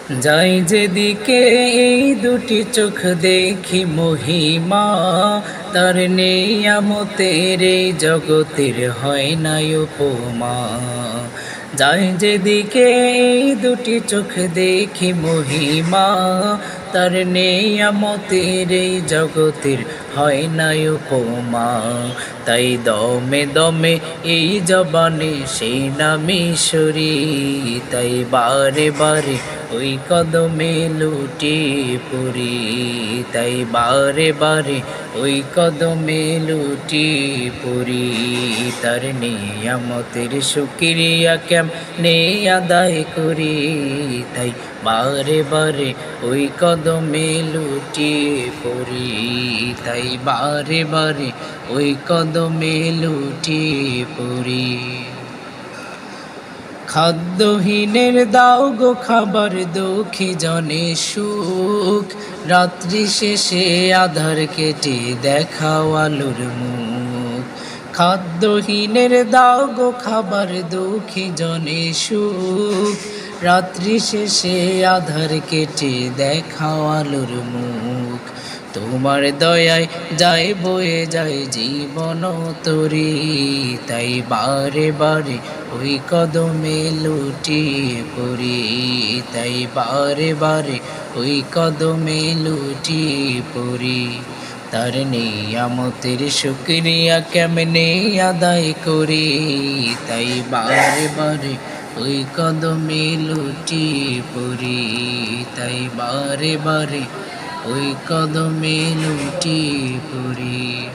যাই যেদিকে এই দুটি চোখ দেখি মহিমা, তার নেয়ামতের এই জগতের হয় না উপমা। যাই যেদিকে এই দুটি চোখ দেখি মহিমা, তার নেয়ামতের এই জগতের হয় না উপমা। তাই দমে দমে এই জবানে সেই নামে সরি, তাই বারে বারে ওই কদমে লুটি পড়ি, তাই বারে বারে ওই কদমে লুটি পড়ি। তার নিয়ামতের শুকরিয়া কেমনে আদায় করি, তাই বারে বারে ওই কদমে লুটি পড়ি, তাই বারে বারে ওই কদমে লুটি পড়ি। খাদ্যহীনের দাও গো খাবার, দুঃখী জনে সুখ, রাত্রি শেষে আধার কেটে দেখাও আলোর মুখ। খাদ্যহীনের দাও গো খাবার, দুঃখী জনে সুখ, রাত্রি শেষে আধার কেটে দেখাও আলোর মুখ। তোমার দয়ায় যায় বয়ে যায় জীবন তরি, তাই বারে বারে ওই কদমে লুটি পড়ি, তাই বারে বারে ওই কদমে লুটি পড়ি। তার নিয়ামতের শুকরিয়া কেমনে আদায় করি, তাই বারে বারে ওই কদমে লুটি পড়ি, তাই বারে বারে ওই কদমে লুটি পড়ি।